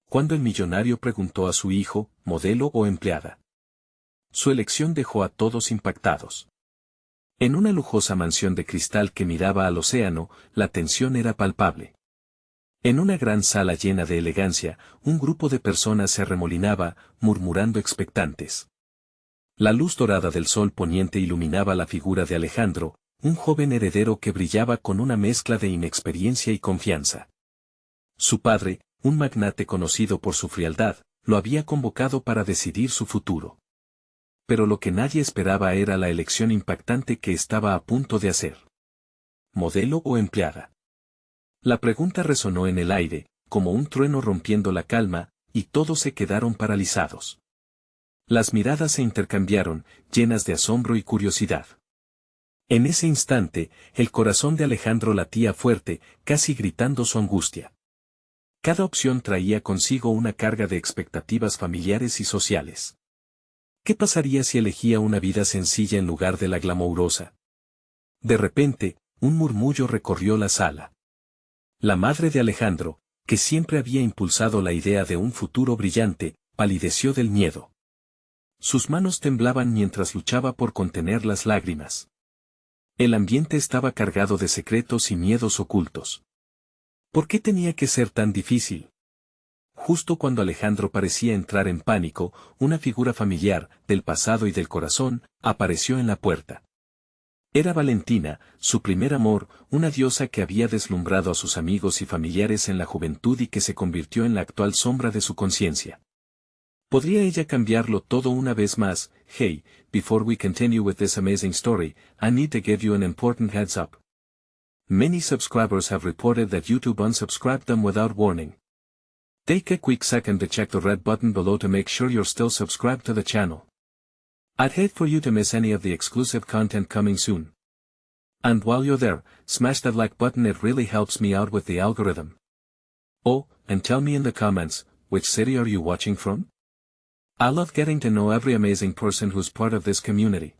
cuando el millonario preguntó a su hijo, ¿modelo o empleada? Su elección dejó a todos impactados. En una lujosa mansión de cristal que miraba al océano, la tensión era palpable. En una gran sala llena de elegancia, un grupo de personas se arremolinaba, murmurando expectantes. La luz dorada del sol poniente iluminaba la figura de Alejandro, un joven heredero que brillaba con una mezcla de inexperiencia y confianza. Su padre, un magnate conocido por su frialdad, lo había convocado para decidir su futuro. Pero lo que nadie esperaba era la elección impactante que estaba a punto de hacer. ¿Modelo o empleada? La pregunta resonó en el aire, como un trueno rompiendo la calma, y todos se quedaron paralizados. Las miradas se intercambiaron, llenas de asombro y curiosidad. En ese instante, el corazón de Alejandro latía fuerte, casi gritando su angustia. Cada opción traía consigo una carga de expectativas familiares y sociales. ¿Qué pasaría si elegía una vida sencilla en lugar de la glamourosa? De repente, un murmullo recorrió la sala. La madre de Alejandro, que siempre había impulsado la idea de un futuro brillante, palideció del miedo. Sus manos temblaban mientras luchaba por contener las lágrimas. El ambiente estaba cargado de secretos y miedos ocultos. ¿Por qué tenía que ser tan difícil? Justo cuando Alejandro parecía entrar en pánico, una figura familiar, del pasado y del corazón, apareció en la puerta. Era Valentina, su primer amor, una diosa que había deslumbrado a sus amigos y familiares en la juventud y que se convirtió en la actual sombra de su conciencia. ¿Podría ella cambiarlo todo una vez más? Hey, before we continue with this amazing story, I need to give you an important heads up. Many subscribers have reported that YouTube unsubscribed them without warning. Take a quick second to check the red button below to make sure you're still subscribed to the channel. I'd hate for you to miss any of the exclusive content coming soon. And while you're there, smash that like button, it really helps me out with the algorithm. Oh, and tell me in the comments, which city are you watching from? I love getting to know every amazing person who's part of this community.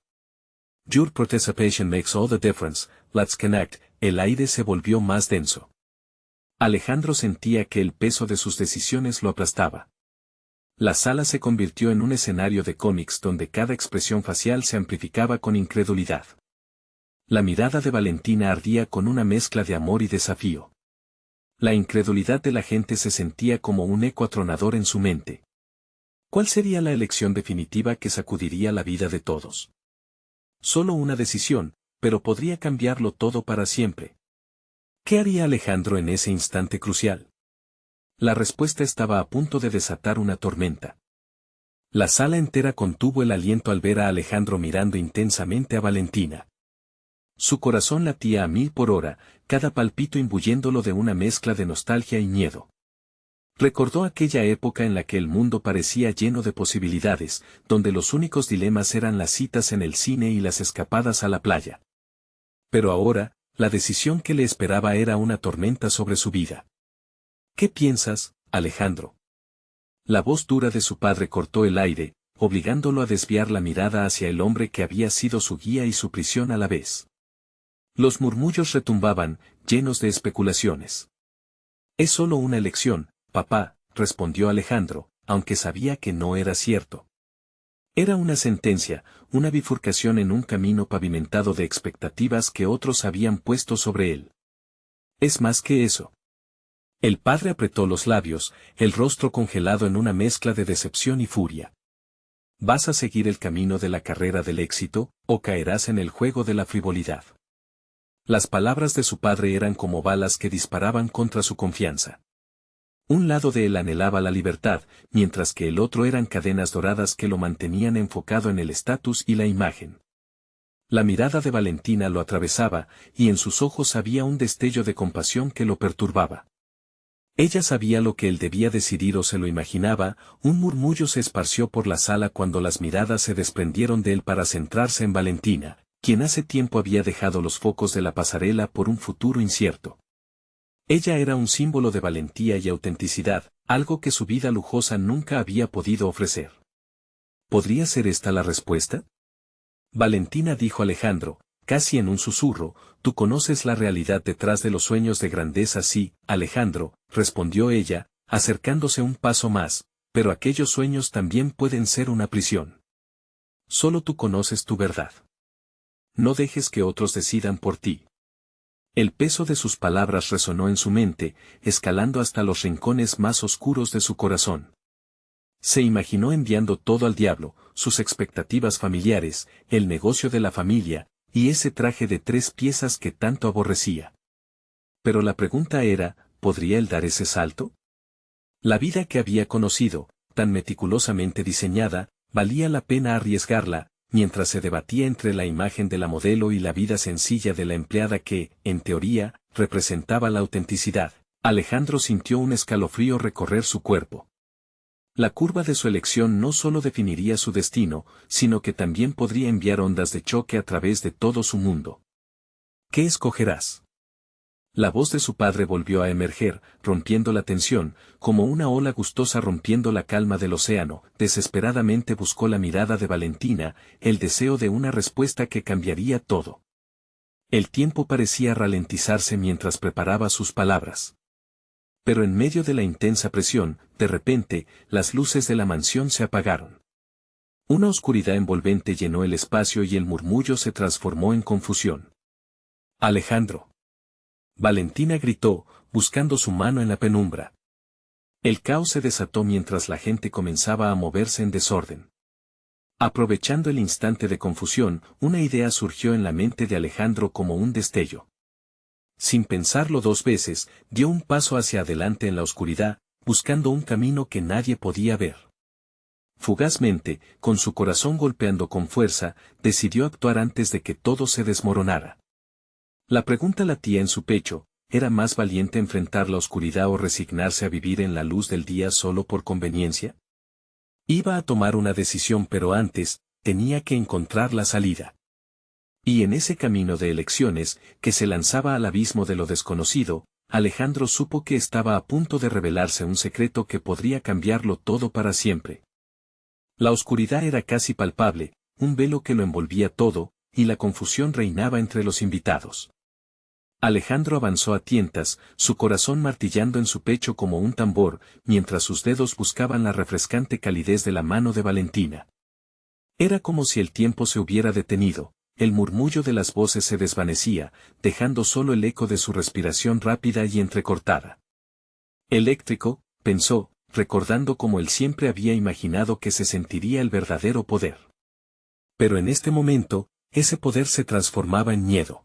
Your participation makes all the difference. Let's connect. El aire se volvió más denso. Alejandro sentía que el peso de sus decisiones lo aplastaba. La sala se convirtió en un escenario de cómics donde cada expresión facial se amplificaba con incredulidad. La mirada de Valentina ardía con una mezcla de amor y desafío. La incredulidad de la gente se sentía como un eco atronador en su mente. ¿Cuál sería la elección definitiva que sacudiría la vida de todos? Solo una decisión, pero podría cambiarlo todo para siempre. ¿Qué haría Alejandro en ese instante crucial? La respuesta estaba a punto de desatar una tormenta. La sala entera contuvo el aliento al ver a Alejandro mirando intensamente a Valentina. Su corazón latía a 1000 por hora, cada palpito imbuyéndolo de una mezcla de nostalgia y miedo. Recordó aquella época en la que el mundo parecía lleno de posibilidades, donde los únicos dilemas eran las citas en el cine y las escapadas a la playa. Pero ahora, la decisión que le esperaba era una tormenta sobre su vida. ¿Qué piensas, Alejandro? La voz dura de su padre cortó el aire, obligándolo a desviar la mirada hacia el hombre que había sido su guía y su prisión a la vez. Los murmullos retumbaban, llenos de especulaciones. Es solo una elección, papá, respondió Alejandro, aunque sabía que no era cierto. Era una sentencia, una bifurcación en un camino pavimentado de expectativas que otros habían puesto sobre él. Es más que eso. El padre apretó los labios, el rostro congelado en una mezcla de decepción y furia. ¿Vas a seguir el camino de la carrera del éxito, o caerás en el juego de la frivolidad? Las palabras de su padre eran como balas que disparaban contra su confianza. Un lado de él anhelaba la libertad, mientras que el otro eran cadenas doradas que lo mantenían enfocado en el estatus y la imagen. La mirada de Valentina lo atravesaba, y en sus ojos había un destello de compasión que lo perturbaba. Ella sabía lo que él debía decidir o se lo imaginaba. Un murmullo se esparció por la sala cuando las miradas se desprendieron de él para centrarse en Valentina, quien hace tiempo había dejado los focos de la pasarela por un futuro incierto. Ella era un símbolo de valentía y autenticidad, algo que su vida lujosa nunca había podido ofrecer. ¿Podría ser esta la respuesta? Valentina, dijo Alejandro, casi en un susurro, tú conoces la realidad detrás de los sueños de grandeza. Sí, Alejandro, respondió ella, acercándose un paso más, pero aquellos sueños también pueden ser una prisión. Solo tú conoces tu verdad. No dejes que otros decidan por ti. El peso de sus palabras resonó en su mente, escalando hasta los rincones más oscuros de su corazón. Se imaginó enviando todo al diablo, sus expectativas familiares, el negocio de la familia, y ese traje de 3 piezas que tanto aborrecía. Pero la pregunta era, ¿podría él dar ese salto? La vida que había conocido, tan meticulosamente diseñada, valía la pena arriesgarla, mientras se debatía entre la imagen de la modelo y la vida sencilla de la empleada que, en teoría, representaba la autenticidad. Alejandro sintió un escalofrío recorrer su cuerpo. La curva de su elección no solo definiría su destino, sino que también podría enviar ondas de choque a través de todo su mundo. ¿Qué escogerás? La voz de su padre volvió a emerger, rompiendo la tensión, como una ola gustosa rompiendo la calma del océano. Desesperadamente buscó la mirada de Valentina, el deseo de una respuesta que cambiaría todo. El tiempo parecía ralentizarse mientras preparaba sus palabras. Pero en medio de la intensa presión, de repente, las luces de la mansión se apagaron. Una oscuridad envolvente llenó el espacio y el murmullo se transformó en confusión. Alejandro. Valentina gritó, buscando su mano en la penumbra. El caos se desató mientras la gente comenzaba a moverse en desorden. Aprovechando el instante de confusión, una idea surgió en la mente de Alejandro como un destello. Sin pensarlo 2 veces, dio un paso hacia adelante en la oscuridad, buscando un camino que nadie podía ver. Fugazmente, con su corazón golpeando con fuerza, decidió actuar antes de que todo se desmoronara. La pregunta latía en su pecho, ¿era más valiente enfrentar la oscuridad o resignarse a vivir en la luz del día solo por conveniencia? Iba a tomar una decisión, pero antes, tenía que encontrar la salida. Y en ese camino de elecciones, que se lanzaba al abismo de lo desconocido, Alejandro supo que estaba a punto de revelarse un secreto que podría cambiarlo todo para siempre. La oscuridad era casi palpable, un velo que lo envolvía todo, y la confusión reinaba entre los invitados. Alejandro avanzó a tientas, su corazón martillando en su pecho como un tambor, mientras sus dedos buscaban la refrescante calidez de la mano de Valentina. Era como si el tiempo se hubiera detenido. El murmullo de las voces se desvanecía, dejando solo el eco de su respiración rápida y entrecortada. Eléctrico, pensó, recordando cómo él siempre había imaginado que se sentiría el verdadero poder. Pero en este momento, ese poder se transformaba en miedo.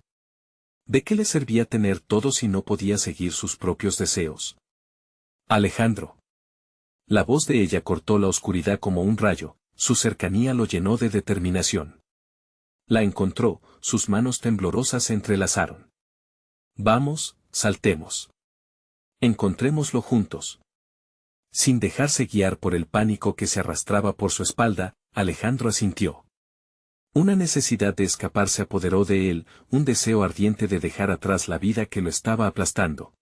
¿De qué le servía tener todo si no podía seguir sus propios deseos? Alejandro. La voz de ella cortó la oscuridad como un rayo, su cercanía lo llenó de determinación. La encontró, sus manos temblorosas se entrelazaron. Vamos, saltemos. Encontrémoslo juntos. Sin dejarse guiar por el pánico que se arrastraba por su espalda, Alejandro asintió. Una necesidad de escapar se apoderó de él, un deseo ardiente de dejar atrás la vida que lo estaba aplastando.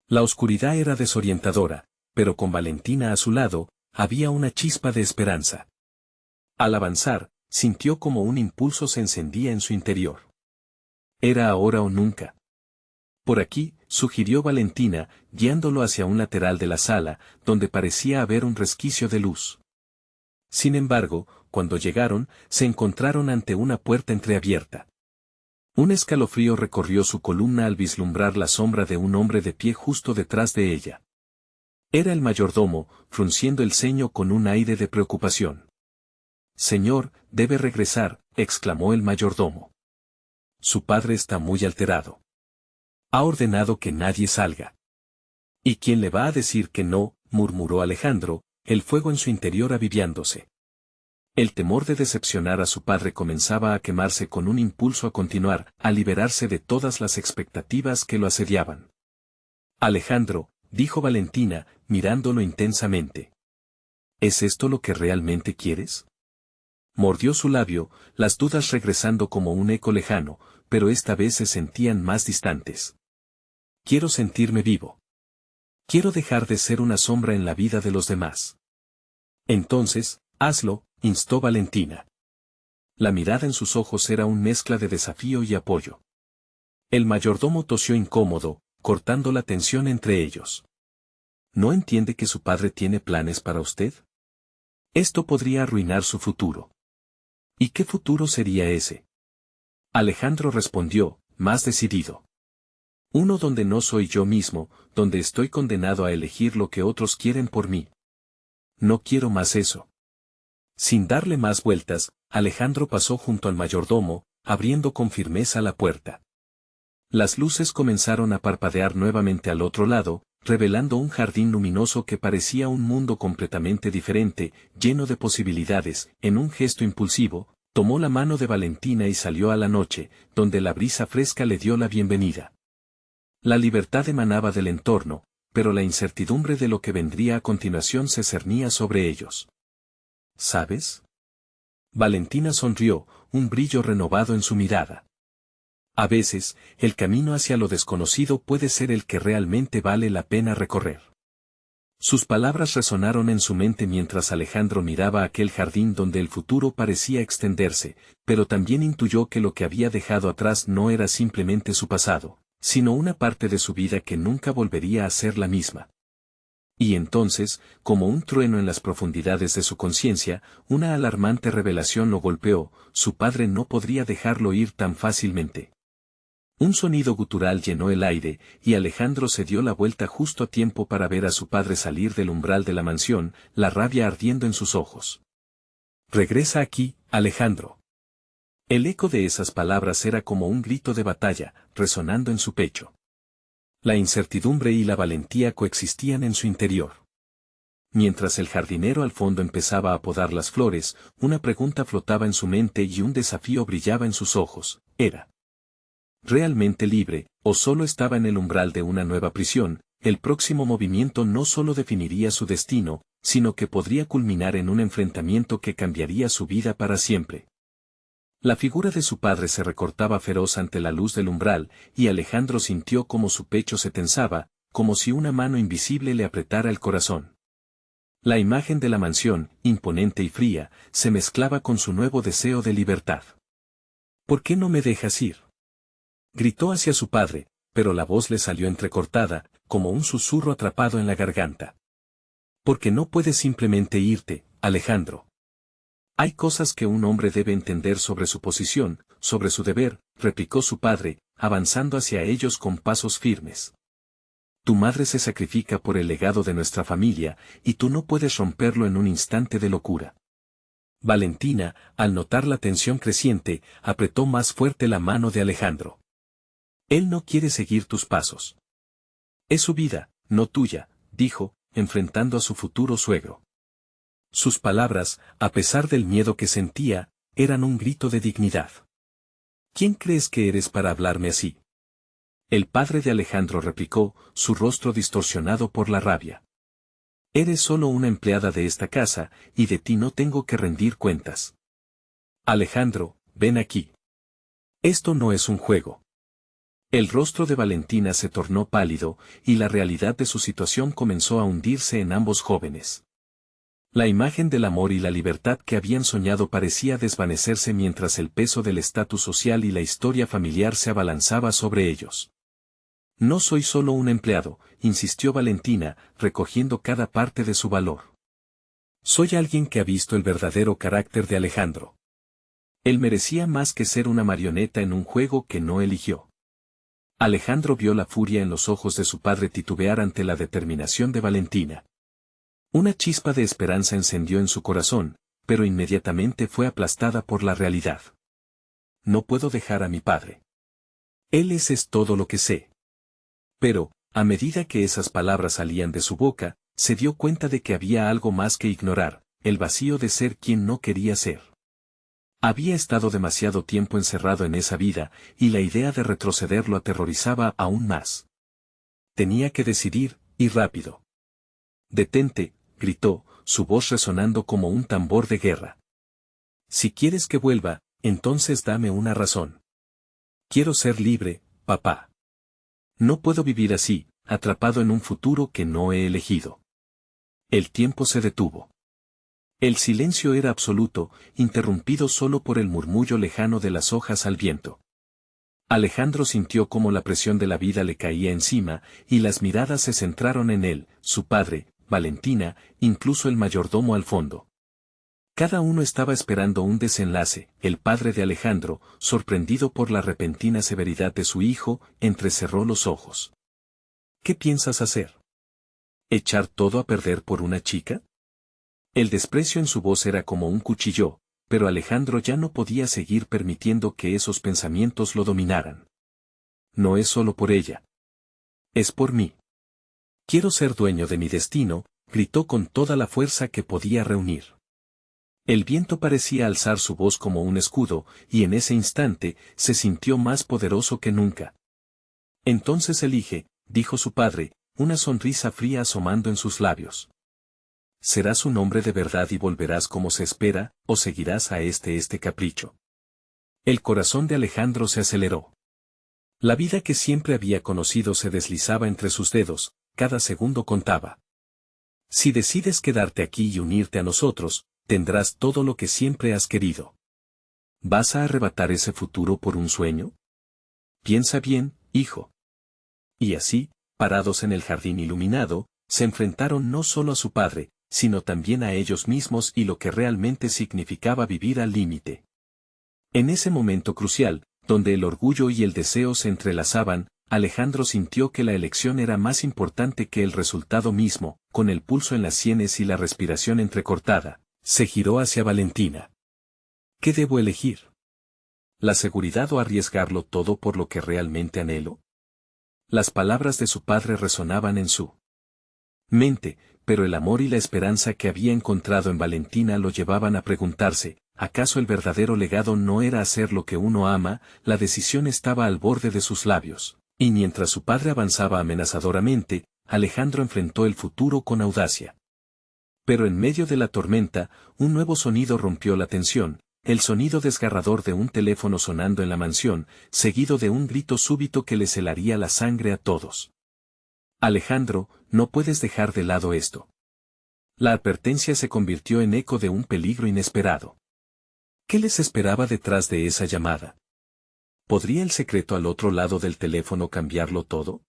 La oscuridad era desorientadora, pero con Valentina a su lado, había una chispa de esperanza. Al avanzar, sintió como un impulso se encendía en su interior. Era ahora o nunca. Por aquí, sugirió Valentina, guiándolo hacia un lateral de la sala, donde parecía haber un resquicio de luz. Sin embargo, cuando llegaron, se encontraron ante una puerta entreabierta. Un escalofrío recorrió su columna al vislumbrar la sombra de un hombre de pie justo detrás de ella. Era el mayordomo, frunciendo el ceño con un aire de preocupación. «Señor, debe regresar», exclamó el mayordomo. «Su padre está muy alterado. Ha ordenado que nadie salga». «¿Y quién le va a decir que no?», murmuró Alejandro, el fuego en su interior avivándose. El temor de decepcionar a su padre comenzaba a quemarse con un impulso a continuar, a liberarse de todas las expectativas que lo asediaban. «Alejandro», dijo Valentina, mirándolo intensamente. «¿Es esto lo que realmente quieres?». Mordió su labio, las dudas regresando como un eco lejano, pero esta vez se sentían más distantes. «Quiero sentirme vivo. Quiero dejar de ser una sombra en la vida de los demás». «Entonces, hazlo», instó Valentina. La mirada en sus ojos era una mezcla de desafío y apoyo. El mayordomo tosió incómodo, cortando la tensión entre ellos. ¿No entiende que su padre tiene planes para usted? Esto podría arruinar su futuro. ¿Y qué futuro sería ese? Alejandro respondió, más decidido. Uno donde no soy yo mismo, donde estoy condenado a elegir lo que otros quieren por mí. No quiero más eso. Sin darle más vueltas, Alejandro pasó junto al mayordomo, abriendo con firmeza la puerta. Las luces comenzaron a parpadear nuevamente al otro lado, revelando un jardín luminoso que parecía un mundo completamente diferente, lleno de posibilidades. En un gesto impulsivo, tomó la mano de Valentina y salió a la noche, donde la brisa fresca le dio la bienvenida. La libertad emanaba del entorno, pero la incertidumbre de lo que vendría a continuación se cernía sobre ellos. ¿Sabes? Valentina sonrió, un brillo renovado en su mirada. A veces, el camino hacia lo desconocido puede ser el que realmente vale la pena recorrer. Sus palabras resonaron en su mente mientras Alejandro miraba aquel jardín donde el futuro parecía extenderse, pero también intuyó que lo que había dejado atrás no era simplemente su pasado, sino una parte de su vida que nunca volvería a ser la misma. Y entonces, como un trueno en las profundidades de su conciencia, una alarmante revelación lo golpeó: su padre no podría dejarlo ir tan fácilmente. Un sonido gutural llenó el aire, y Alejandro se dio la vuelta justo a tiempo para ver a su padre salir del umbral de la mansión, la rabia ardiendo en sus ojos. «Regresa aquí, Alejandro». El eco de esas palabras era como un grito de batalla, resonando en su pecho. La incertidumbre y la valentía coexistían en su interior. Mientras el jardinero al fondo empezaba a podar las flores, una pregunta flotaba en su mente y un desafío brillaba en sus ojos: ¿era realmente libre, o solo estaba en el umbral de una nueva prisión? El próximo movimiento no solo definiría su destino, sino que podría culminar en un enfrentamiento que cambiaría su vida para siempre. La figura de su padre se recortaba feroz ante la luz del umbral, y Alejandro sintió como su pecho se tensaba, como si una mano invisible le apretara el corazón. La imagen de la mansión, imponente y fría, se mezclaba con su nuevo deseo de libertad. «¿Por qué no me dejas ir?», gritó hacia su padre, pero la voz le salió entrecortada, como un susurro atrapado en la garganta. «Porque no puedes simplemente irte, Alejandro. Hay cosas que un hombre debe entender sobre su posición, sobre su deber», replicó su padre, avanzando hacia ellos con pasos firmes. «Tu madre se sacrifica por el legado de nuestra familia, y tú no puedes romperlo en un instante de locura». Valentina, al notar la tensión creciente, apretó más fuerte la mano de Alejandro. «Él no quiere seguir tus pasos. Es su vida, no tuya», dijo, enfrentando a su futuro suegro. Sus palabras, a pesar del miedo que sentía, eran un grito de dignidad. «¿Quién crees que eres para hablarme así?», el padre de Alejandro replicó, su rostro distorsionado por la rabia. «Eres solo una empleada de esta casa, y de ti no tengo que rendir cuentas. Alejandro, ven aquí. Esto no es un juego». El rostro de Valentina se tornó pálido, y la realidad de su situación comenzó a hundirse en ambos jóvenes. La imagen del amor y la libertad que habían soñado parecía desvanecerse mientras el peso del estatus social y la historia familiar se abalanzaba sobre ellos. «No soy solo un empleado», insistió Valentina, recogiendo cada parte de su valor. «Soy alguien que ha visto el verdadero carácter de Alejandro. Él merecía más que ser una marioneta en un juego que no eligió». Alejandro vio la furia en los ojos de su padre titubear ante la determinación de Valentina. Una chispa de esperanza encendió en su corazón, pero inmediatamente fue aplastada por la realidad. «No puedo dejar a mi padre. Él es todo lo que sé». Pero, a medida que esas palabras salían de su boca, se dio cuenta de que había algo más que ignorar: el vacío de ser quien no quería ser. Había estado demasiado tiempo encerrado en esa vida, y la idea de retroceder lo aterrorizaba aún más. Tenía que decidir, y rápido. «Detente», gritó, su voz resonando como un tambor de guerra. «Si quieres que vuelva, entonces dame una razón. Quiero ser libre, papá. No puedo vivir así, atrapado en un futuro que no he elegido». El tiempo se detuvo. El silencio era absoluto, interrumpido solo por el murmullo lejano de las hojas al viento. Alejandro sintió cómo la presión de la vida le caía encima, y las miradas se centraron en él, su padre, Valentina, incluso el mayordomo al fondo. Cada uno estaba esperando un desenlace. El padre de Alejandro, sorprendido por la repentina severidad de su hijo, entrecerró los ojos. ¿Qué piensas hacer? ¿Echar todo a perder por una chica? El desprecio en su voz era como un cuchillo, pero Alejandro ya no podía seguir permitiendo que esos pensamientos lo dominaran. No es solo por ella. Es por mí. Quiero ser dueño de mi destino, gritó con toda la fuerza que podía reunir. El viento parecía alzar su voz como un escudo, y en ese instante se sintió más poderoso que nunca. Entonces elige, dijo su padre, una sonrisa fría asomando en sus labios. ¿Serás un hombre de verdad y volverás como se espera, o seguirás a este capricho? El corazón de Alejandro se aceleró. La vida que siempre había conocido se deslizaba entre sus dedos, cada segundo contaba. Si decides quedarte aquí y unirte a nosotros, tendrás todo lo que siempre has querido. ¿Vas a arrebatar ese futuro por un sueño? Piensa bien, hijo. Y así, parados en el jardín iluminado, se enfrentaron no solo a su padre, sino también a ellos mismos y lo que realmente significaba vivir al límite. En ese momento crucial, donde el orgullo y el deseo se entrelazaban, Alejandro sintió que la elección era más importante que el resultado mismo. Con el pulso en las sienes y la respiración entrecortada, se giró hacia Valentina. ¿Qué debo elegir? ¿La seguridad o arriesgarlo todo por lo que realmente anhelo? Las palabras de su padre resonaban en su mente, pero el amor y la esperanza que había encontrado en Valentina lo llevaban a preguntarse, ¿acaso el verdadero legado no era hacer lo que uno ama? La decisión estaba al borde de sus labios, y mientras su padre avanzaba amenazadoramente, Alejandro enfrentó el futuro con audacia. Pero en medio de la tormenta, un nuevo sonido rompió la tensión, el sonido desgarrador de un teléfono sonando en la mansión, seguido de un grito súbito que les helaría la sangre a todos. Alejandro, no puedes dejar de lado esto. La advertencia se convirtió en eco de un peligro inesperado. ¿Qué les esperaba detrás de esa llamada? ¿Podría el secreto al otro lado del teléfono cambiarlo todo?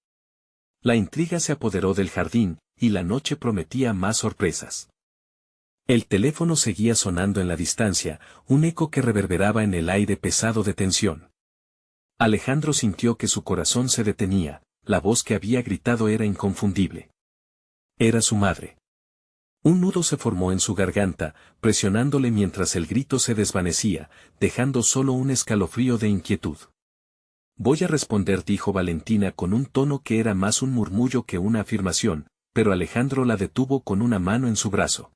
La intriga se apoderó del jardín, y la noche prometía más sorpresas. El teléfono seguía sonando en la distancia, un eco que reverberaba en el aire pesado de tensión. Alejandro sintió que su corazón se detenía, la voz que había gritado era inconfundible. Era su madre. Un nudo se formó en su garganta, presionándole mientras el grito se desvanecía, dejando solo un escalofrío de inquietud. Voy a responder, dijo Valentina con un tono que era más un murmullo que una afirmación, pero Alejandro la detuvo con una mano en su brazo.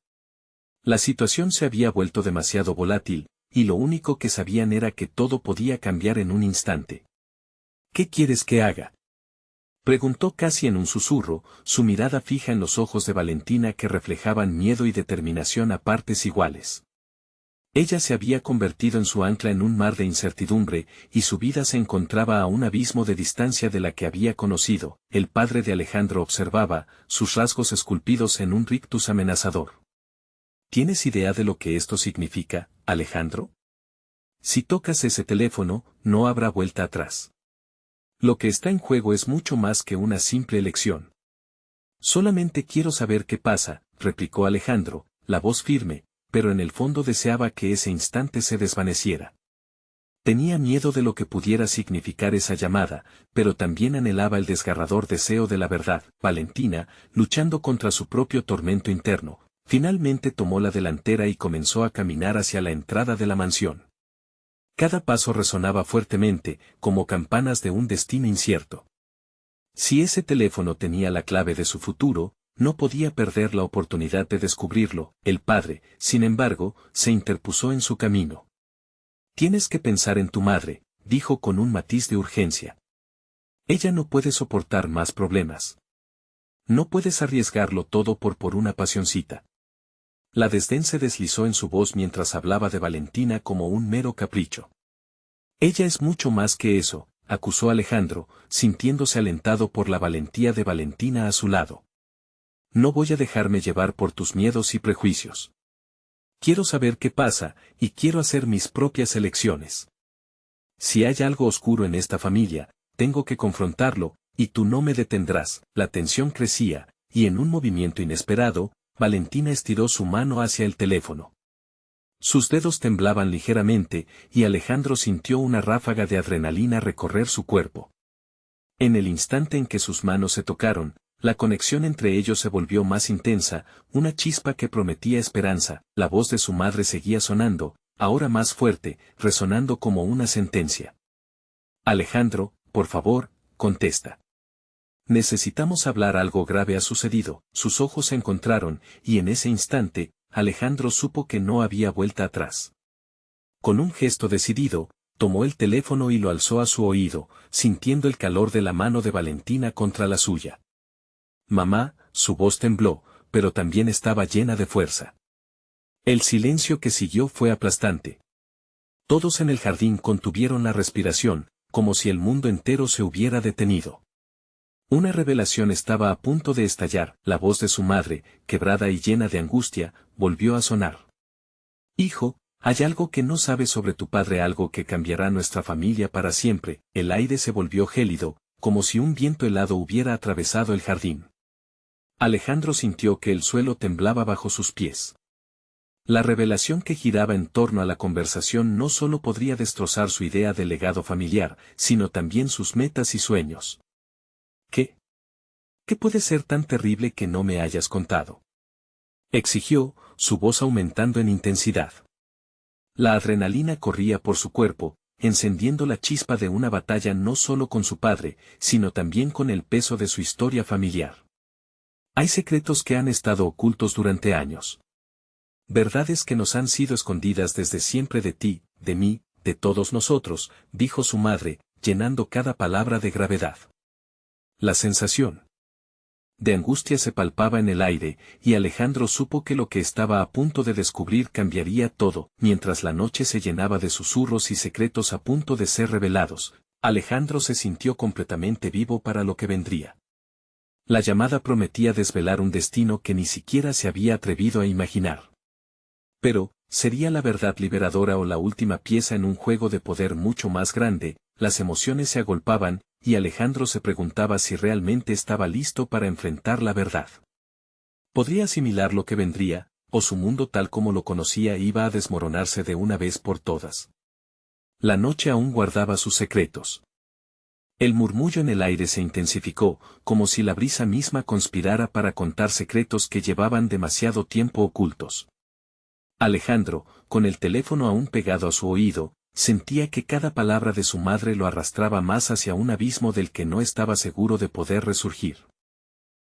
La situación se había vuelto demasiado volátil, y lo único que sabían era que todo podía cambiar en un instante. ¿Qué quieres que haga? Preguntó casi en un susurro, su mirada fija en los ojos de Valentina que reflejaban miedo y determinación a partes iguales. Ella se había convertido en su ancla en un mar de incertidumbre, y su vida se encontraba a un abismo de distancia de la que había conocido. El padre de Alejandro observaba, sus rasgos esculpidos en un rictus amenazador. ¿Tienes idea de lo que esto significa, Alejandro? Si tocas ese teléfono, no habrá vuelta atrás. Lo que está en juego es mucho más que una simple elección. Solamente quiero saber qué pasa, replicó Alejandro, la voz firme, pero en el fondo deseaba que ese instante se desvaneciera. Tenía miedo de lo que pudiera significar esa llamada, pero también anhelaba el desgarrador deseo de la verdad. Valentina, luchando contra su propio tormento interno, finalmente tomó la delantera y comenzó a caminar hacia la entrada de la mansión. Cada paso resonaba fuertemente, como campanas de un destino incierto. Si ese teléfono tenía la clave de su futuro, no podía perder la oportunidad de descubrirlo. El padre, sin embargo, se interpuso en su camino. Tienes que pensar en tu madre, dijo con un matiz de urgencia. Ella no puede soportar más problemas. No puedes arriesgarlo todo por una pasioncita. La desdén se deslizó en su voz mientras hablaba de Valentina como un mero capricho. Ella es mucho más que eso, acusó Alejandro, sintiéndose alentado por la valentía de Valentina a su lado. No voy a dejarme llevar por tus miedos y prejuicios. Quiero saber qué pasa, y quiero hacer mis propias elecciones. Si hay algo oscuro en esta familia, tengo que confrontarlo, y tú no me detendrás. La tensión crecía, y en un movimiento inesperado, Valentina estiró su mano hacia el teléfono. Sus dedos temblaban ligeramente, y Alejandro sintió una ráfaga de adrenalina recorrer su cuerpo. En el instante en que sus manos se tocaron, la conexión entre ellos se volvió más intensa, una chispa que prometía esperanza. La voz de su madre seguía sonando, ahora más fuerte, resonando como una sentencia. Alejandro, por favor, contesta. Necesitamos hablar, algo grave ha sucedido. Sus ojos se encontraron, y en ese instante, Alejandro supo que no había vuelta atrás. Con un gesto decidido, tomó el teléfono y lo alzó a su oído, sintiendo el calor de la mano de Valentina contra la suya. Mamá, su voz tembló, pero también estaba llena de fuerza. El silencio que siguió fue aplastante. Todos en el jardín contuvieron la respiración, como si el mundo entero se hubiera detenido. Una revelación estaba a punto de estallar. La voz de su madre, quebrada y llena de angustia, volvió a sonar. Hijo, hay algo que no sabes sobre tu padre, algo que cambiará nuestra familia para siempre. El aire se volvió gélido, como si un viento helado hubiera atravesado el jardín. Alejandro sintió que el suelo temblaba bajo sus pies. La revelación que giraba en torno a la conversación no solo podría destrozar su idea de legado familiar, sino también sus metas y sueños. ¿Qué? ¿Qué puede ser tan terrible que no me hayas contado? Exigió, su voz aumentando en intensidad. La adrenalina corría por su cuerpo, encendiendo la chispa de una batalla no solo con su padre, sino también con el peso de su historia familiar. Hay secretos que han estado ocultos durante años. Verdades que nos han sido escondidas desde siempre de ti, de mí, de todos nosotros, dijo su madre, llenando cada palabra de gravedad. La sensación de angustia se palpaba en el aire, y Alejandro supo que lo que estaba a punto de descubrir cambiaría todo. Mientras la noche se llenaba de susurros y secretos a punto de ser revelados, Alejandro se sintió completamente vivo para lo que vendría. La llamada prometía desvelar un destino que ni siquiera se había atrevido a imaginar. Pero, ¿sería la verdad liberadora o la última pieza en un juego de poder mucho más grande? Las emociones se agolpaban, y Alejandro se preguntaba si realmente estaba listo para enfrentar la verdad. ¿Podría asimilar lo que vendría, o su mundo tal como lo conocía iba a desmoronarse de una vez por todas? La noche aún guardaba sus secretos. El murmullo en el aire se intensificó, como si la brisa misma conspirara para contar secretos que llevaban demasiado tiempo ocultos. Alejandro, con el teléfono aún pegado a su oído, sentía que cada palabra de su madre lo arrastraba más hacia un abismo del que no estaba seguro de poder resurgir.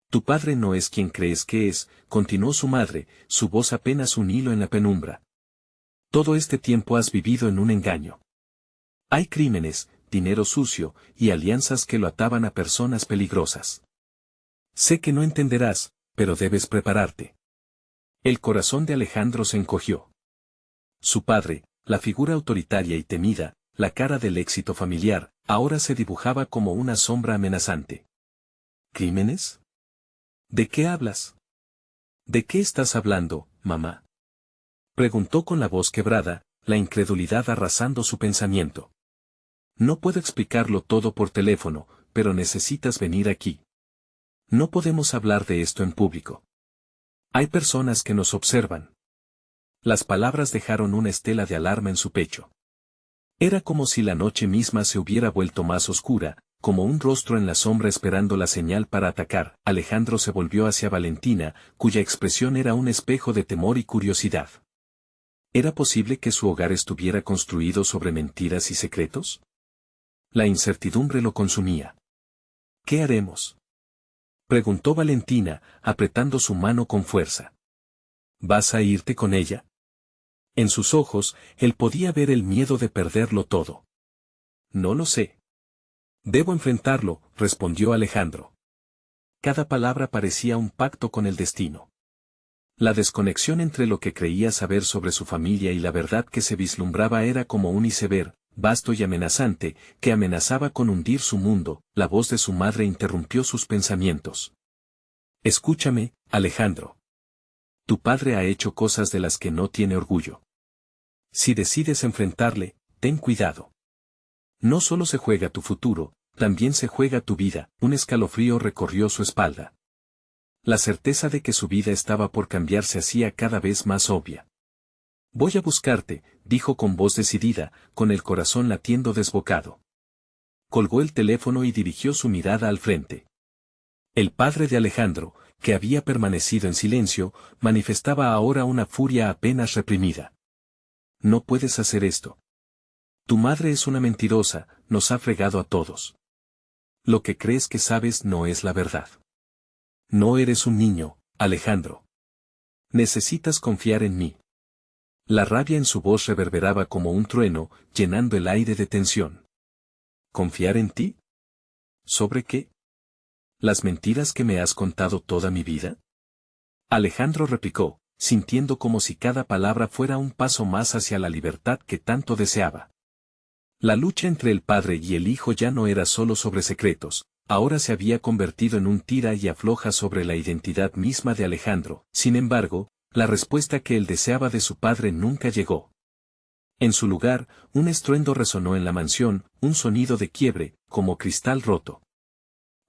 Tu padre no es quien crees que es, continuó su madre, su voz apenas un hilo en la penumbra. Todo este tiempo has vivido en un engaño. Hay crímenes, dinero sucio, y alianzas que lo ataban a personas peligrosas. Sé que no entenderás, pero debes prepararte. El corazón de Alejandro se encogió. Su padre, la figura autoritaria y temida, la cara del éxito familiar, ahora se dibujaba como una sombra amenazante. ¿Crímenes? ¿De qué hablas? ¿De qué estás hablando, mamá? Preguntó con la voz quebrada, la incredulidad arrasando su pensamiento. No puedo explicarlo todo por teléfono, pero necesitas venir aquí. No podemos hablar de esto en público. Hay personas que nos observan. Las palabras dejaron una estela de alarma en su pecho. Era como si la noche misma se hubiera vuelto más oscura, como un rostro en la sombra esperando la señal para atacar. Alejandro se volvió hacia Valentina, cuya expresión era un espejo de temor y curiosidad. ¿Era posible que su hogar estuviera construido sobre mentiras y secretos? La incertidumbre lo consumía. ¿Qué haremos? Preguntó Valentina, apretando su mano con fuerza. ¿Vas a irte con ella? En sus ojos, él podía ver el miedo de perderlo todo. No lo sé. Debo enfrentarlo, respondió Alejandro. Cada palabra parecía un pacto con el destino. La desconexión entre lo que creía saber sobre su familia y la verdad que se vislumbraba era como un iceberg, vasto y amenazante, que amenazaba con hundir su mundo. La voz de su madre interrumpió sus pensamientos. Escúchame, Alejandro. Tu padre ha hecho cosas de las que no tiene orgullo. Si decides enfrentarle, ten cuidado. No solo se juega tu futuro, también se juega tu vida. Un escalofrío recorrió su espalda. La certeza de que su vida estaba por cambiar se hacía cada vez más obvia. Voy a buscarte, dijo con voz decidida, con el corazón latiendo desbocado. Colgó el teléfono y dirigió su mirada al frente. El padre de Alejandro, que había permanecido en silencio, manifestaba ahora una furia apenas reprimida. No puedes hacer esto. Tu madre es una mentirosa, nos ha fregado a todos. Lo que crees que sabes no es la verdad. No eres un niño, Alejandro. Necesitas confiar en mí. La rabia en su voz reverberaba como un trueno, llenando el aire de tensión. ¿Confiar en ti? ¿Sobre qué? ¿Las mentiras que me has contado toda mi vida? Alejandro replicó, sintiendo como si cada palabra fuera un paso más hacia la libertad que tanto deseaba. La lucha entre el padre y el hijo ya no era solo sobre secretos, ahora se había convertido en un tira y afloja sobre la identidad misma de Alejandro. Sin embargo, la respuesta que él deseaba de su padre nunca llegó. En su lugar, un estruendo resonó en la mansión, un sonido de quiebre, como cristal roto.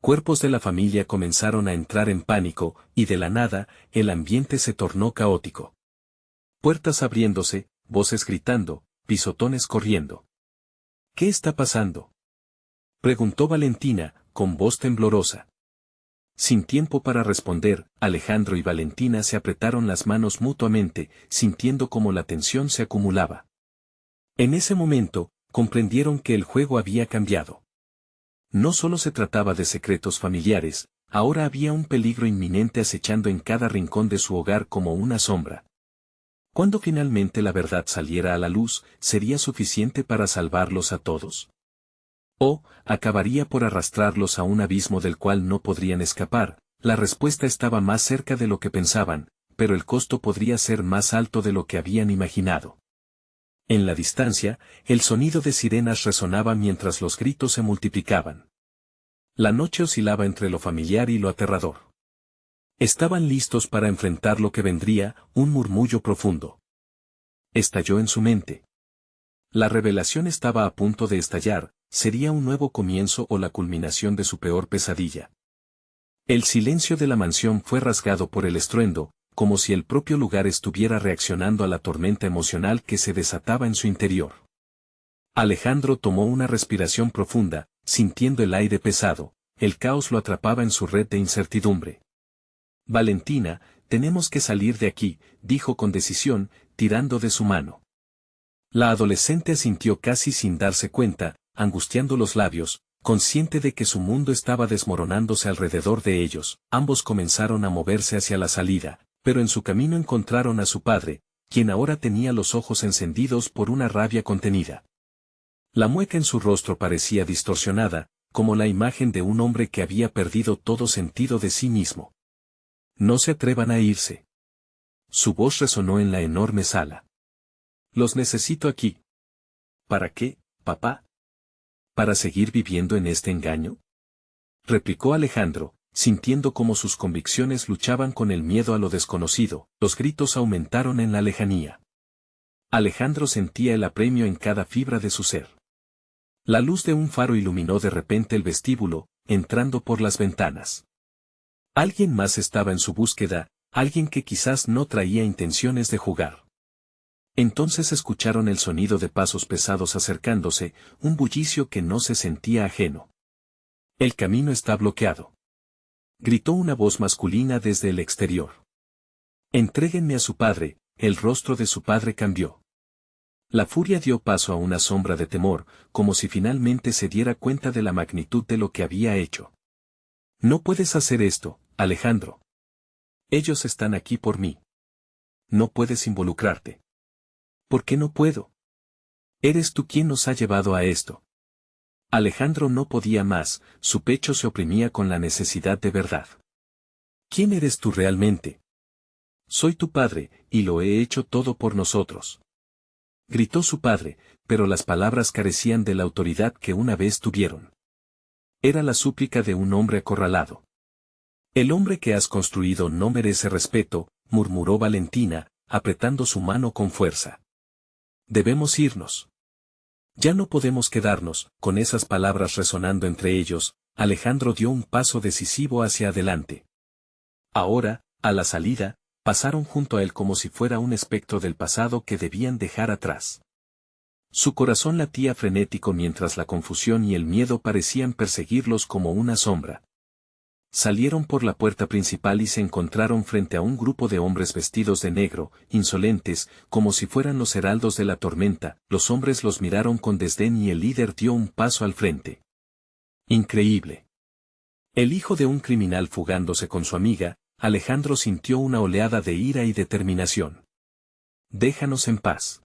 Cuerpos de la familia comenzaron a entrar en pánico, y de la nada, el ambiente se tornó caótico. Puertas abriéndose, voces gritando, pisotones corriendo. ¿Qué está pasando?, preguntó Valentina, con voz temblorosa. Sin tiempo para responder, Alejandro y Valentina se apretaron las manos mutuamente, sintiendo como la tensión se acumulaba. En ese momento, comprendieron que el juego había cambiado. No solo se trataba de secretos familiares, ahora había un peligro inminente acechando en cada rincón de su hogar como una sombra. Cuando finalmente la verdad saliera a la luz, ¿sería suficiente para salvarlos a todos? ¿O acabaría por arrastrarlos a un abismo del cual no podrían escapar? La respuesta estaba más cerca de lo que pensaban, pero el costo podría ser más alto de lo que habían imaginado. En la distancia, el sonido de sirenas resonaba mientras los gritos se multiplicaban. La noche oscilaba entre lo familiar y lo aterrador. Estaban listos para enfrentar lo que vendría, un murmullo profundo. Estalló en su mente. La revelación estaba a punto de estallar, sería un nuevo comienzo o la culminación de su peor pesadilla. El silencio de la mansión fue rasgado por el estruendo, como si el propio lugar estuviera reaccionando a la tormenta emocional que se desataba en su interior. Alejandro tomó una respiración profunda, sintiendo el aire pesado, el caos lo atrapaba en su red de incertidumbre. Valentina, tenemos que salir de aquí, dijo con decisión, tirando de su mano. La adolescente asintió casi sin darse cuenta, angustiando los labios, consciente de que su mundo estaba desmoronándose alrededor de ellos. Ambos comenzaron a moverse hacia la salida, pero en su camino encontraron a su padre, quien ahora tenía los ojos encendidos por una rabia contenida. La mueca en su rostro parecía distorsionada, como la imagen de un hombre que había perdido todo sentido de sí mismo. No se atrevan a irse. Su voz resonó en la enorme sala. Los necesito aquí. ¿Para qué, papá? ¿Para seguir viviendo en este engaño?, replicó Alejandro, sintiendo cómo sus convicciones luchaban con el miedo a lo desconocido. Los gritos aumentaron en la lejanía. Alejandro sentía el apremio en cada fibra de su ser. La luz de un faro iluminó de repente el vestíbulo, entrando por las ventanas. Alguien más estaba en su búsqueda, alguien que quizás no traía intenciones de jugar. Entonces escucharon el sonido de pasos pesados acercándose, un bullicio que no se sentía ajeno. El camino está bloqueado, gritó una voz masculina desde el exterior. Entréguenme a su padre. El rostro de su padre cambió. La furia dio paso a una sombra de temor, como si finalmente se diera cuenta de la magnitud de lo que había hecho. No puedes hacer esto, Alejandro. Ellos están aquí por mí. No puedes involucrarte. ¿Por qué no puedo? Eres tú quien nos ha llevado a esto. Alejandro no podía más, su pecho se oprimía con la necesidad de verdad. ¿Quién eres tú realmente? Soy tu padre, y lo he hecho todo por nosotros. Gritó su padre, pero las palabras carecían de la autoridad que una vez tuvieron. Era la súplica de un hombre acorralado. El hombre que has construido no merece respeto, murmuró Valentina, apretando su mano con fuerza. Debemos irnos. Ya no podemos quedarnos. Con esas palabras resonando entre ellos, Alejandro dio un paso decisivo hacia adelante. Ahora, a la salida, pasaron junto a él como si fuera un espectro del pasado que debían dejar atrás. Su corazón latía frenético mientras la confusión y el miedo parecían perseguirlos como una sombra. Salieron por la puerta principal y se encontraron frente a un grupo de hombres vestidos de negro, insolentes, como si fueran los heraldos de la tormenta. Los hombres los miraron con desdén y el líder dio un paso al frente. Increíble. El hijo de un criminal fugándose con su amiga, Alejandro sintió una oleada de ira y determinación. Déjanos en paz.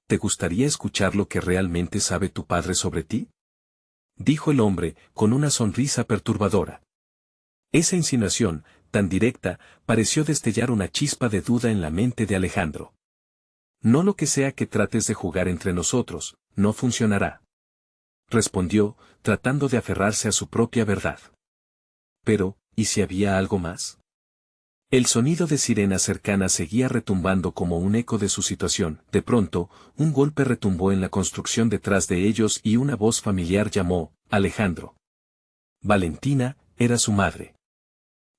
¿Te gustaría escuchar lo que realmente sabe tu padre sobre ti? Dijo el hombre, con una sonrisa perturbadora. Esa insinuación, tan directa, pareció destellar una chispa de duda en la mente de Alejandro. No lo que sea que trates de jugar entre nosotros, no funcionará. Respondió, tratando de aferrarse a su propia verdad. Pero, ¿y si había algo más? El sonido de sirenas cercanas seguía retumbando como un eco de su situación. De pronto, un golpe retumbó en la construcción detrás de ellos y una voz familiar llamó, Alejandro. Valentina, era su madre.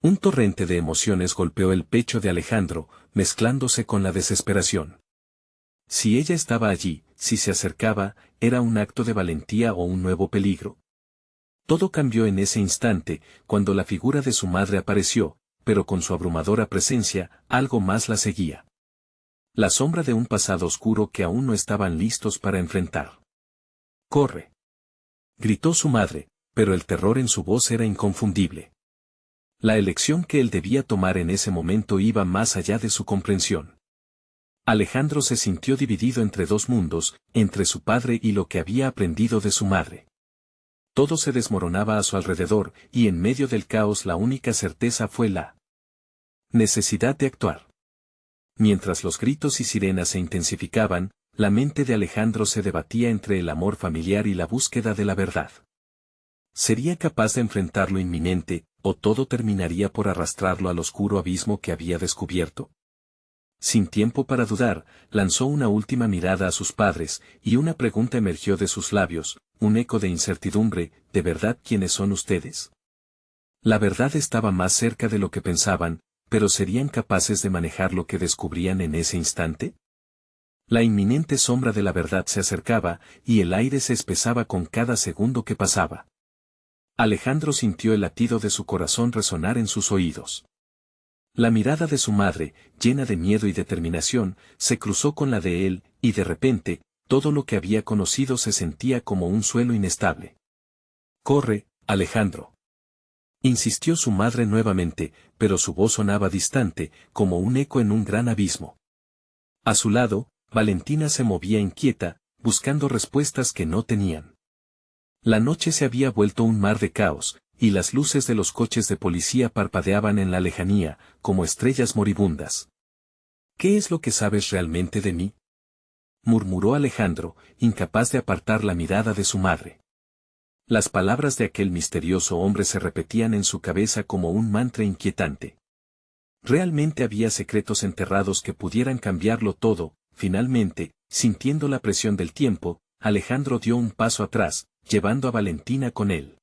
Un torrente de emociones golpeó el pecho de Alejandro, mezclándose con la desesperación. Si ella estaba allí, si se acercaba, ¿era un acto de valentía o un nuevo peligro? Todo cambió en ese instante, cuando la figura de su madre apareció, pero con su abrumadora presencia, algo más la seguía. La sombra de un pasado oscuro que aún no estaban listos para enfrentar. ¡Corre!, gritó su madre, pero el terror en su voz era inconfundible. La elección que él debía tomar en ese momento iba más allá de su comprensión. Alejandro se sintió dividido entre dos mundos, entre su padre y lo que había aprendido de su madre. Todo se desmoronaba a su alrededor, y en medio del caos la única certeza fue la necesidad de actuar. Mientras los gritos y sirenas se intensificaban, la mente de Alejandro se debatía entre el amor familiar y la búsqueda de la verdad. ¿Sería capaz de enfrentar lo inminente, o todo terminaría por arrastrarlo al oscuro abismo que había descubierto? Sin tiempo para dudar, lanzó una última mirada a sus padres, y una pregunta emergió de sus labios, un eco de incertidumbre: ¿de verdad quiénes son ustedes? La verdad estaba más cerca de lo que pensaban, pero ¿serían capaces de manejar lo que descubrían en ese instante? La inminente sombra de la verdad se acercaba, y el aire se espesaba con cada segundo que pasaba. Alejandro sintió el latido de su corazón resonar en sus oídos. La mirada de su madre, llena de miedo y determinación, se cruzó con la de él, y de repente, todo lo que había conocido se sentía como un suelo inestable. «Corre, Alejandro», insistió su madre nuevamente, pero su voz sonaba distante, como un eco en un gran abismo. A su lado, Valentina se movía inquieta, buscando respuestas que no tenían. La noche se había vuelto un mar de caos, y las luces de los coches de policía parpadeaban en la lejanía, como estrellas moribundas. «¿Qué es lo que sabes realmente de mí?», murmuró Alejandro, incapaz de apartar la mirada de su madre. Las palabras de aquel misterioso hombre se repetían en su cabeza como un mantra inquietante. Realmente había secretos enterrados que pudieran cambiarlo todo. Finalmente, sintiendo la presión del tiempo, Alejandro dio un paso atrás, llevando a Valentina con él.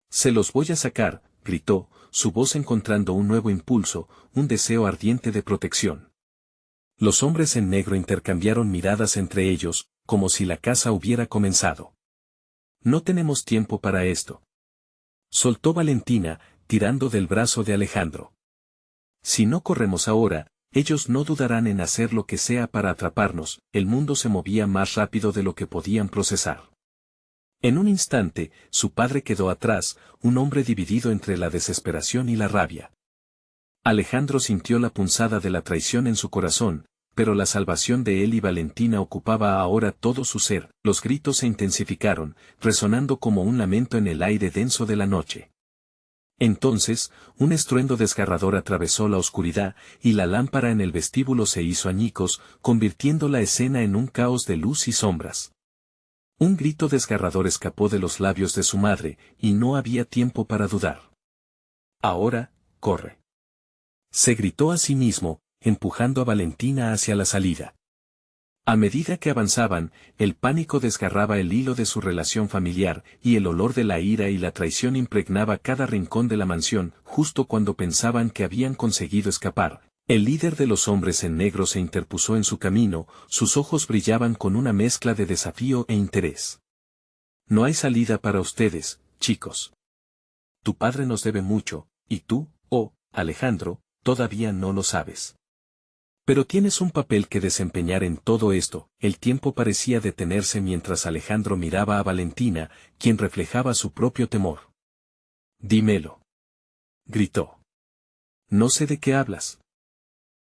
«Se los voy a sacar», gritó, su voz encontrando un nuevo impulso, un deseo ardiente de protección. Los hombres en negro intercambiaron miradas entre ellos, como si la caza hubiera comenzado. «No tenemos tiempo para esto», soltó Valentina, tirando del brazo de Alejandro. «Si no corremos ahora, ellos no dudarán en hacer lo que sea para atraparnos». El mundo se movía más rápido de lo que podían procesar. En un instante, su padre quedó atrás, un hombre dividido entre la desesperación y la rabia. Alejandro sintió la punzada de la traición en su corazón, pero la salvación de él y Valentina ocupaba ahora todo su ser. Los gritos se intensificaron, resonando como un lamento en el aire denso de la noche. Entonces, un estruendo desgarrador atravesó la oscuridad, y la lámpara en el vestíbulo se hizo añicos, convirtiendo la escena en un caos de luz y sombras. Un grito desgarrador escapó de los labios de su madre, y no había tiempo para dudar. «Ahora, corre», se gritó a sí mismo, empujando a Valentina hacia la salida. A medida que avanzaban, el pánico desgarraba el hilo de su relación familiar, y el olor de la ira y la traición impregnaba cada rincón de la mansión. Justo cuando pensaban que habían conseguido escapar, el líder de los hombres en negro se interpuso en su camino, sus ojos brillaban con una mezcla de desafío e interés. No hay salida para ustedes, chicos. Tu padre nos debe mucho, y tú, oh, Alejandro, todavía no lo sabes. Pero tienes un papel que desempeñar en todo esto. El tiempo parecía detenerse mientras Alejandro miraba a Valentina, quien reflejaba su propio temor. Dímelo. Gritó. No sé de qué hablas.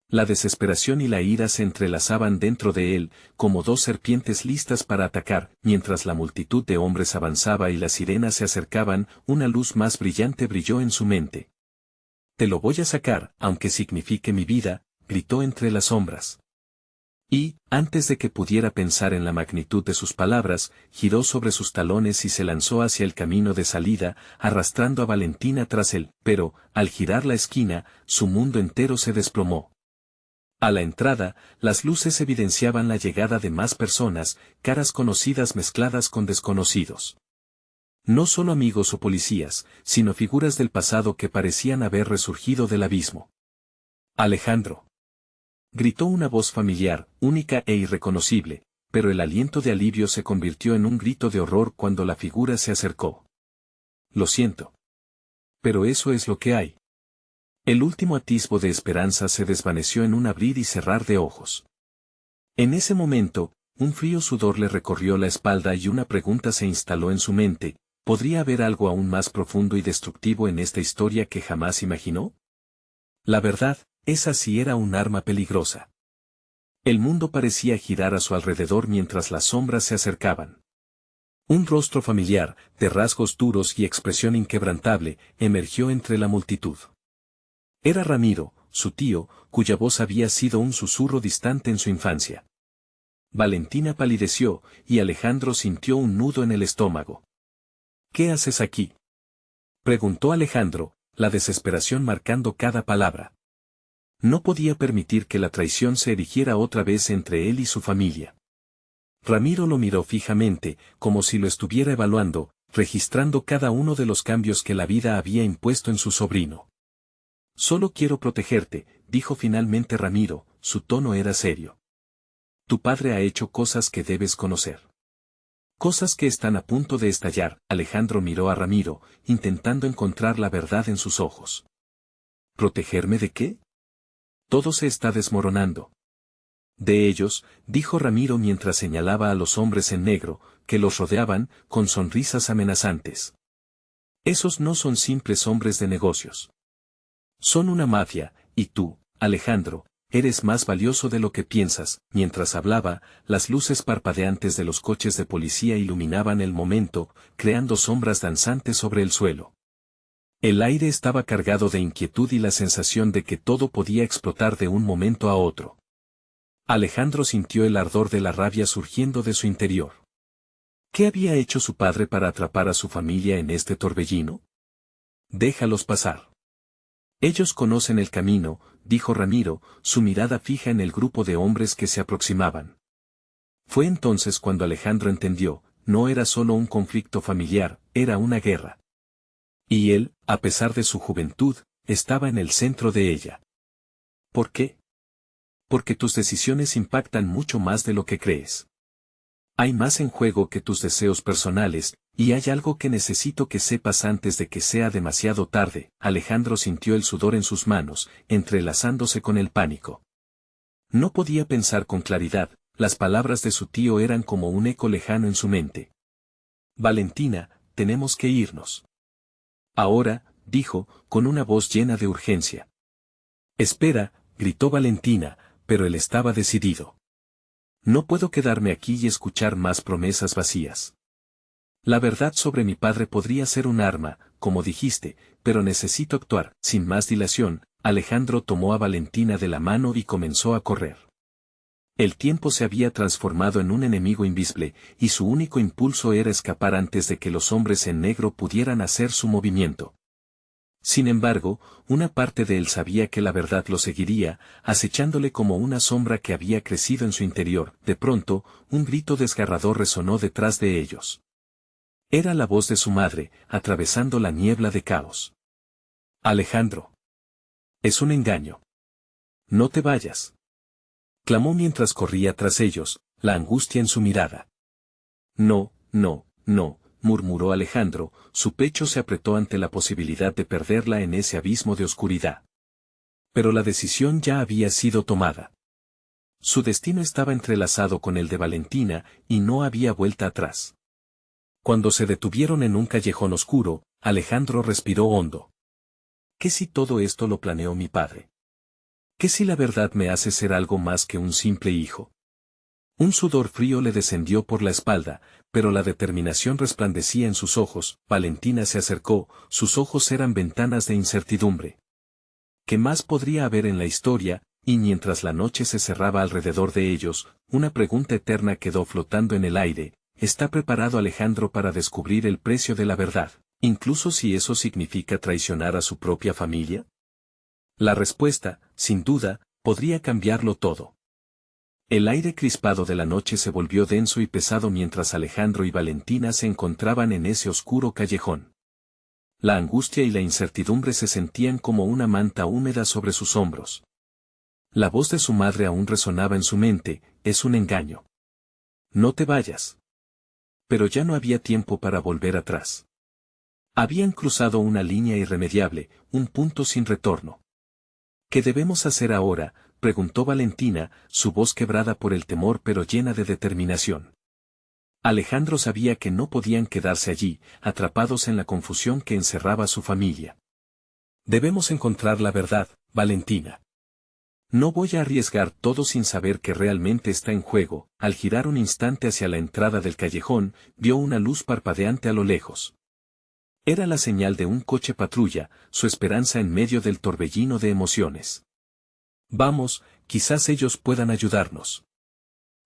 La desesperación y la ira se entrelazaban dentro de él, como dos serpientes listas para atacar. Mientras la multitud de hombres avanzaba y las sirenas se acercaban, una luz más brillante brilló en su mente. Te lo voy a sacar, aunque signifique mi vida, gritó entre las sombras. Y, antes de que pudiera pensar en la magnitud de sus palabras, giró sobre sus talones y se lanzó hacia el camino de salida, arrastrando a Valentina tras él, pero, al girar la esquina, su mundo entero se desplomó. A la entrada, las luces evidenciaban la llegada de más personas, caras conocidas mezcladas con desconocidos. No solo amigos o policías, sino figuras del pasado que parecían haber resurgido del abismo. Alejandro. Gritó una voz familiar, única e irreconocible, pero el aliento de alivio se convirtió en un grito de horror cuando la figura se acercó. Lo siento. Pero eso es lo que hay. El último atisbo de esperanza se desvaneció en un abrir y cerrar de ojos. En ese momento, un frío sudor le recorrió la espalda y una pregunta se instaló en su mente: ¿podría haber algo aún más profundo y destructivo en esta historia que jamás imaginó? La verdad, esa sí era un arma peligrosa. El mundo parecía girar a su alrededor mientras las sombras se acercaban. Un rostro familiar, de rasgos duros y expresión inquebrantable, emergió entre la multitud. Era Ramiro, su tío, cuya voz había sido un susurro distante en su infancia. Valentina palideció, y Alejandro sintió un nudo en el estómago. ¿Qué haces aquí?, preguntó Alejandro, la desesperación marcando cada palabra. No podía permitir que la traición se erigiera otra vez entre él y su familia. Ramiro lo miró fijamente, como si lo estuviera evaluando, registrando cada uno de los cambios que la vida había impuesto en su sobrino. Solo quiero protegerte, dijo finalmente Ramiro, su tono era serio. Tu padre ha hecho cosas que debes conocer. Cosas que están a punto de estallar. Alejandro miró a Ramiro, intentando encontrar la verdad en sus ojos. ¿Protegerme de qué? Todo se está desmoronando. De ellos, dijo Ramiro mientras señalaba a los hombres en negro, que los rodeaban, con sonrisas amenazantes. Esos no son simples hombres de negocios. Son una mafia, y tú, Alejandro, eres más valioso de lo que piensas. Mientras hablaba, las luces parpadeantes de los coches de policía iluminaban el momento, creando sombras danzantes sobre el suelo. El aire estaba cargado de inquietud y la sensación de que todo podía explotar de un momento a otro. Alejandro sintió el ardor de la rabia surgiendo de su interior. ¿Qué había hecho su padre para atrapar a su familia en este torbellino? Déjalos pasar. Ellos conocen el camino, dijo Ramiro, su mirada fija en el grupo de hombres que se aproximaban. Fue entonces cuando Alejandro entendió: no era solo un conflicto familiar, era una guerra. Y él, a pesar de su juventud, estaba en el centro de ella. ¿Por qué? Porque tus decisiones impactan mucho más de lo que crees. Hay más en juego que tus deseos personales, y hay algo que necesito que sepas antes de que sea demasiado tarde. Alejandro sintió el sudor en sus manos, entrelazándose con el pánico. No podía pensar con claridad, las palabras de su tío eran como un eco lejano en su mente. Valentina, tenemos que irnos. Ahora, dijo, con una voz llena de urgencia. Espera, gritó Valentina, pero él estaba decidido. No puedo quedarme aquí y escuchar más promesas vacías. La verdad sobre mi padre podría ser un arma, como dijiste, pero necesito actuar. Sin más dilación, Alejandro tomó a Valentina de la mano y comenzó a correr. El tiempo se había transformado en un enemigo invisible, y su único impulso era escapar antes de que los hombres en negro pudieran hacer su movimiento. Sin embargo, una parte de él sabía que la verdad lo seguiría, acechándole como una sombra que había crecido en su interior. De pronto, un grito desgarrador resonó detrás de ellos. Era la voz de su madre, atravesando la niebla de caos. Alejandro. Es un engaño. No te vayas. Clamó mientras corría tras ellos, la angustia en su mirada. No, no, no, murmuró Alejandro, su pecho se apretó ante la posibilidad de perderla en ese abismo de oscuridad. Pero la decisión ya había sido tomada. Su destino estaba entrelazado con el de Valentina, y no había vuelta atrás. Cuando se detuvieron en un callejón oscuro, Alejandro respiró hondo. ¿Qué si todo esto lo planeó mi padre? ¿Qué si la verdad me hace ser algo más que un simple hijo? Un sudor frío le descendió por la espalda, pero la determinación resplandecía en sus ojos. Valentina se acercó, sus ojos eran ventanas de incertidumbre. ¿Qué más podría haber en la historia? Y mientras la noche se cerraba alrededor de ellos, una pregunta eterna quedó flotando en el aire. ¿Está preparado Alejandro para descubrir el precio de la verdad, incluso si eso significa traicionar a su propia familia? La respuesta, sin duda, podría cambiarlo todo. El aire crispado de la noche se volvió denso y pesado mientras Alejandro y Valentina se encontraban en ese oscuro callejón. La angustia y la incertidumbre se sentían como una manta húmeda sobre sus hombros. La voz de su madre aún resonaba en su mente: es un engaño. No te vayas. Pero ya no había tiempo para volver atrás. Habían cruzado una línea irremediable, un punto sin retorno. ¿Qué debemos hacer ahora?, preguntó Valentina, su voz quebrada por el temor pero llena de determinación. Alejandro sabía que no podían quedarse allí, atrapados en la confusión que encerraba a su familia. Debemos encontrar la verdad, Valentina. No voy a arriesgar todo sin saber qué realmente está en juego. Al girar un instante hacia la entrada del callejón, vio una luz parpadeante a lo lejos. Era la señal de un coche patrulla, su esperanza en medio del torbellino de emociones. Vamos, quizás ellos puedan ayudarnos.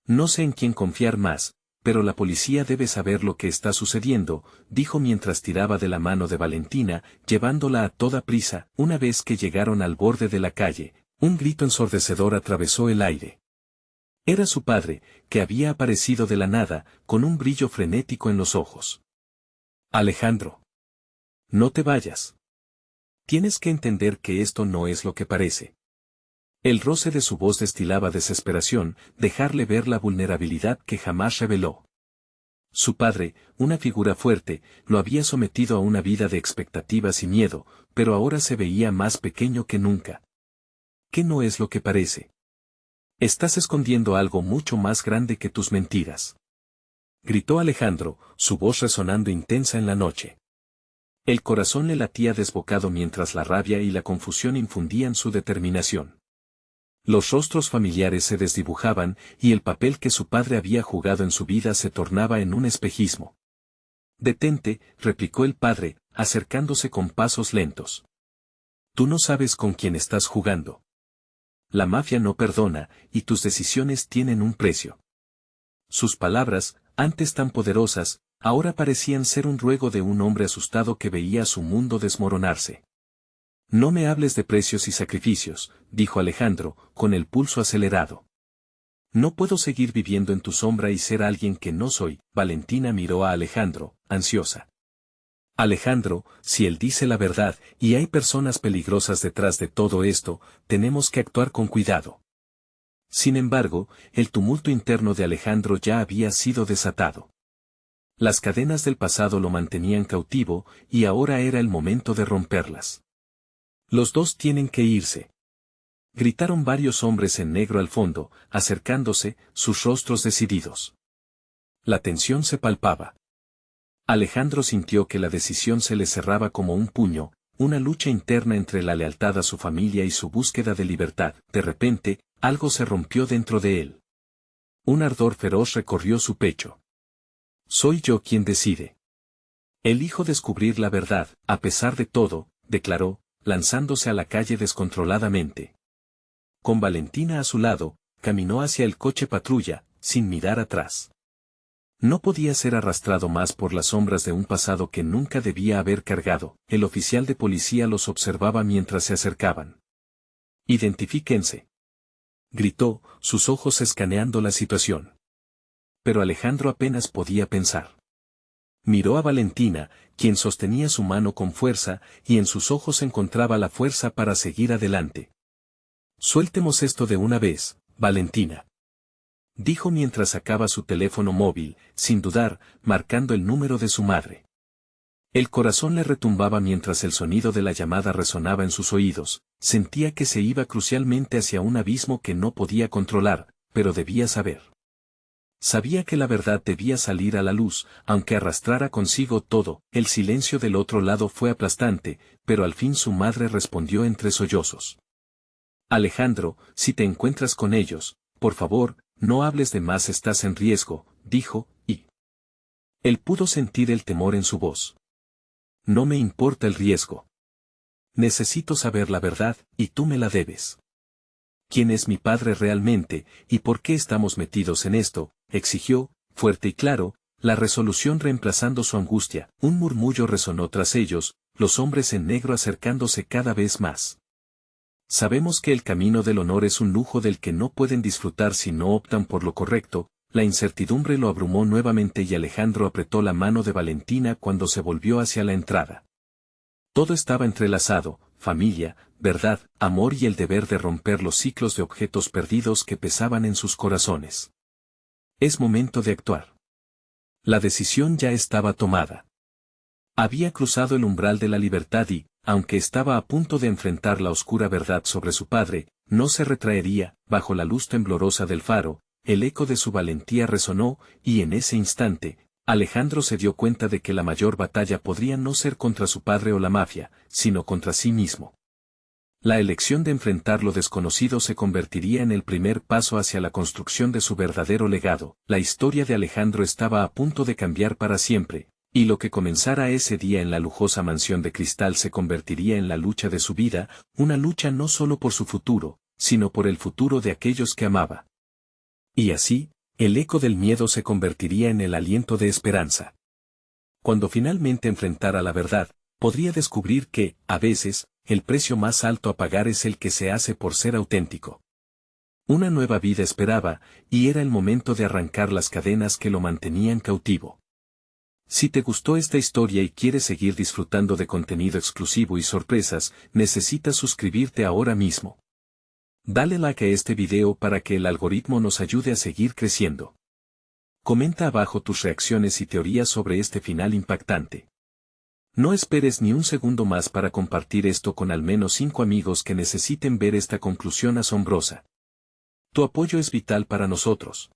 No sé en quién confiar más, pero la policía debe saber lo que está sucediendo, dijo mientras tiraba de la mano de Valentina, llevándola a toda prisa. Una vez que llegaron al borde de la calle, un grito ensordecedor atravesó el aire. Era su padre, que había aparecido de la nada, con un brillo frenético en los ojos. Alejandro. No te vayas. Tienes que entender que esto no es lo que parece. El roce de su voz destilaba desesperación, dejarle ver la vulnerabilidad que jamás reveló. Su padre, una figura fuerte, lo había sometido a una vida de expectativas y miedo, pero ahora se veía más pequeño que nunca. ¿Qué no es lo que parece? Estás escondiendo algo mucho más grande que tus mentiras. Gritó Alejandro, su voz resonando intensa en la noche. El corazón le latía desbocado mientras la rabia y la confusión infundían su determinación. Los rostros familiares se desdibujaban y el papel que su padre había jugado en su vida se tornaba en un espejismo. Detente, replicó el padre, acercándose con pasos lentos. Tú no sabes con quién estás jugando. La mafia no perdona, y tus decisiones tienen un precio. Sus palabras, antes tan poderosas, ahora parecían ser un ruego de un hombre asustado que veía su mundo desmoronarse. No me hables de precios y sacrificios, dijo Alejandro, con el pulso acelerado. No puedo seguir viviendo en tu sombra y ser alguien que no soy. Valentina miró a Alejandro, ansiosa. Alejandro, si él dice la verdad, y hay personas peligrosas detrás de todo esto, tenemos que actuar con cuidado. Sin embargo, el tumulto interno de Alejandro ya había sido desatado. Las cadenas del pasado lo mantenían cautivo, y ahora era el momento de romperlas. Los dos tienen que irse. Gritaron varios hombres en negro al fondo, acercándose, sus rostros decididos. La tensión se palpaba. Alejandro sintió que la decisión se le cerraba como un puño, una lucha interna entre la lealtad a su familia y su búsqueda de libertad. De repente, algo se rompió dentro de él. Un ardor feroz recorrió su pecho. Soy yo quien decide. Elijo descubrir la verdad, a pesar de todo, declaró, lanzándose a la calle descontroladamente. Con Valentina a su lado, caminó hacia el coche patrulla, sin mirar atrás. No podía ser arrastrado más por las sombras de un pasado que nunca debía haber cargado. El oficial de policía los observaba mientras se acercaban. «Identifíquense», gritó, sus ojos escaneando la situación. Pero Alejandro apenas podía pensar. Miró a Valentina, quien sostenía su mano con fuerza, y en sus ojos encontraba la fuerza para seguir adelante. «Suéltemos esto de una vez, Valentina», dijo mientras sacaba su teléfono móvil, sin dudar, marcando el número de su madre. El corazón le retumbaba mientras el sonido de la llamada resonaba en sus oídos, sentía que se iba crucialmente hacia un abismo que no podía controlar, pero debía saber. Sabía que la verdad debía salir a la luz, aunque arrastrara consigo todo. El silencio del otro lado fue aplastante, pero al fin su madre respondió entre sollozos. «Alejandro, si te encuentras con ellos, por favor, no hables de más, estás en riesgo», dijo, y él pudo sentir el temor en su voz. «No me importa el riesgo. Necesito saber la verdad, y tú me la debes. ¿Quién es mi padre realmente, y por qué estamos metidos en esto?», exigió, fuerte y claro, la resolución reemplazando su angustia. Un murmullo resonó tras ellos, los hombres en negro acercándose cada vez más. «Sabemos que el camino del honor es un lujo del que no pueden disfrutar si no optan por lo correcto». La incertidumbre lo abrumó nuevamente y Alejandro apretó la mano de Valentina cuando se volvió hacia la entrada. Todo estaba entrelazado: familia, verdad, amor y el deber de romper los ciclos de objetos perdidos que pesaban en sus corazones. Es momento de actuar. La decisión ya estaba tomada. Había cruzado el umbral de la libertad y, aunque estaba a punto de enfrentar la oscura verdad sobre su padre, no se retraería. Bajo la luz temblorosa del faro, el eco de su valentía resonó, y en ese instante, Alejandro se dio cuenta de que la mayor batalla podría no ser contra su padre o la mafia, sino contra sí mismo. La elección de enfrentar lo desconocido se convertiría en el primer paso hacia la construcción de su verdadero legado. La historia de Alejandro estaba a punto de cambiar para siempre, y lo que comenzara ese día en la lujosa mansión de cristal se convertiría en la lucha de su vida, una lucha no solo por su futuro, sino por el futuro de aquellos que amaba. Y así, el eco del miedo se convertiría en el aliento de esperanza. Cuando finalmente enfrentara la verdad, podría descubrir que, a veces, el precio más alto a pagar es el que se hace por ser auténtico. Una nueva vida esperaba, y era el momento de arrancar las cadenas que lo mantenían cautivo. Si te gustó esta historia y quieres seguir disfrutando de contenido exclusivo y sorpresas, necesitas suscribirte ahora mismo. Dale like a este video para que el algoritmo nos ayude a seguir creciendo. Comenta abajo tus reacciones y teorías sobre este final impactante. No esperes ni un segundo más para compartir esto con al menos 5 amigos que necesiten ver esta conclusión asombrosa. Tu apoyo es vital para nosotros.